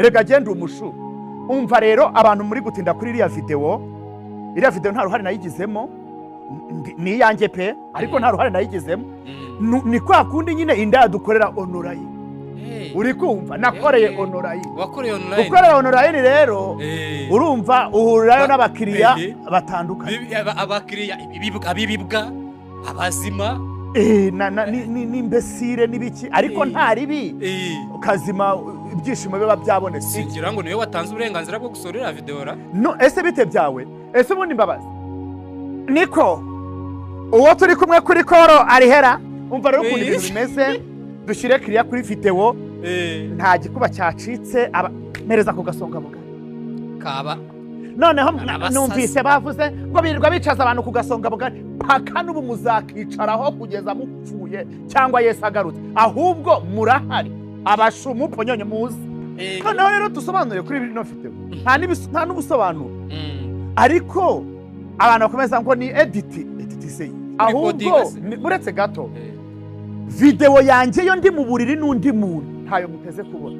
erega genda umushu umva rero abantu muri gutinda kuri iriya video nta ruhare nayigizemo ni yanjye pe ariko nta ruhare nayigizemo ni kwa kundi nyine inda dukorera Honorine uri kumva nakoreye Honorine wakoreye Honorine ukorera Honorine rero urumva uhurirayo n'abakiriya batandukanye abakiriya abibibwa abazima n'imbesire n'ibiki ariko nta ribi ukazima ibyishimo biba byabonetse singira ngo niwe watanze uburenganzira bwo gusorera video ra no ese bite byawe ese ubundi mbabazi niko uwo turi kumwe kuri koro arihera umva rero ukuntu ibintu bimeze dushyire kiriya kuri video nta gikuba cyacitse mereza ku gasonga bugari kaba noneho numvise bavuze ngo birirwa bicaza abantu ku gasonga bugari paka n'ubu muzakicaraho kugeza mupfuye cyangwa Yesu agarutse ahubwo murahari abashumu ponyonye muzi noneho rero dusobanure kuri bino video nta n'ubusobanuro ariko abantu bakomeza ngo ni edit se ahubwo buretse gato video yanjye yo ndi mu buriri n'undi muntu ntayo muteze kubona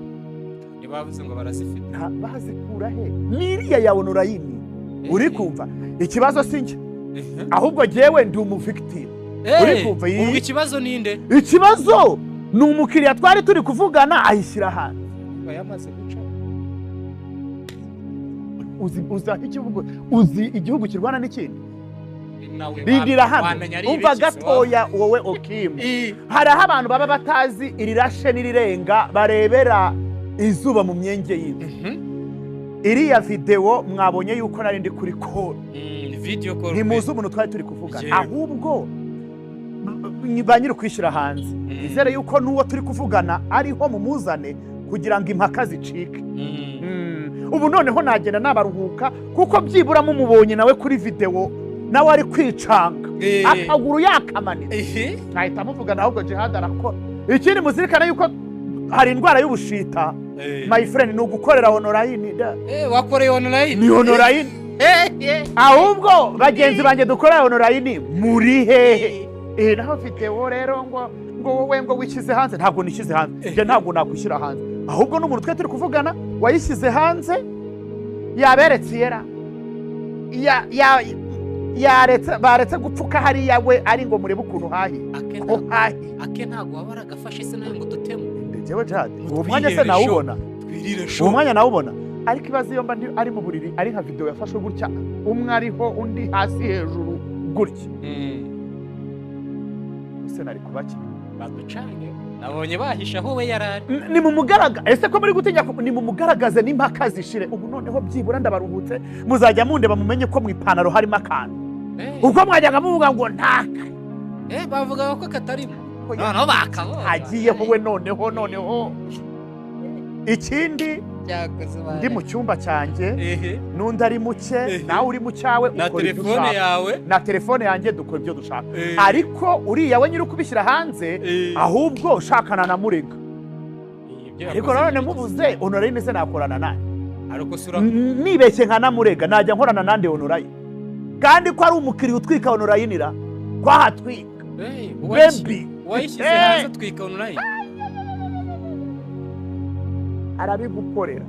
bavuze ngo barazifite bazikura he niriya ya Honorine uri kumva ikibazo sinjye ahubwo jewe ndi umuvictim uri kumva ikibazo ninde ikibazo ni umukiriya twari turi kuvugana ayishyira hanze yamaze guca uzi igihugu kirwana n'ikindi rindira hano umva gatoya wowe Okim hariho abantu baba batazi irirashe n'irirenga barebera izuba mu myenge y'inzu iriya video mwabonye yuko nari ndi kuri call video call ntimuzi umuntu twari turi kuvugana ahubwo banyiri kwishyira hanze izere yuko n'uwo turi kuvugana ariho mumuzane kugira ngo impaka zicike ubu noneho nagenda nabaruhuka kuko byibura mumubonye nawe kuri video nawe ari kwicanga akaguru yakamanitse nahita muvugana ahubwo Jihad arakora ikindi muzirikana yuko hari indwara y'ubushita my friend ni ugukorera Honorine wakoreye Honorine ni Honorine ahubwo bagenzi banjye dukorera Honorine muri hehe naho video rero ngo wowe ngo wishyize hanze ntabwo nishyize hanze nje ntabwo nakwishyira hanze ahubwo n'umuntu twe turi kuvugana wayishyize hanze yaberetse yera baretse gupfuka hariya we ari ngo murebe ukuntu hahi ake ntabwo waba waragafashe se nawe ngo dutemo ndegewe Jihad uwo mwanya se nawubona uwo mwanya nawubona ariko ibaze iyo mba ari mu buriri ari nka video yafashwe gutya umwe ariho undi hasi hejuru gutya ese nari kubaki baducange nabonye bahisha aho we yarari ni mu mugaragaza ese ko muri gutinya ni mu mugaragaze n'impaka zishire ubu noneho byibura ndabaruhutse muzajya mundeba mumenye ko mu ipantaro harimo akantu ubwo mwajyaga muvuga ngo ntaka bavuga ko katarimo noneho bakabona agiye wowe noneho ikindi ndi mu cyumba cyanjye n'undi ari muke nawe uri mu cyawe ukora ibyo ushaka na telefone yanjye dukora ibyo dushaka ariko uriya we nyiri kubishyira hanze ahubwo ushakana na Murega ariko none mubuze Honorine se nakorana nawe nibeshye nka na Murega najya nkorana nande Honorine kandi ko ari umukiriya utwika Honorine ira kwahatwika baby wayishyize hanze twika Honorine arabigukorera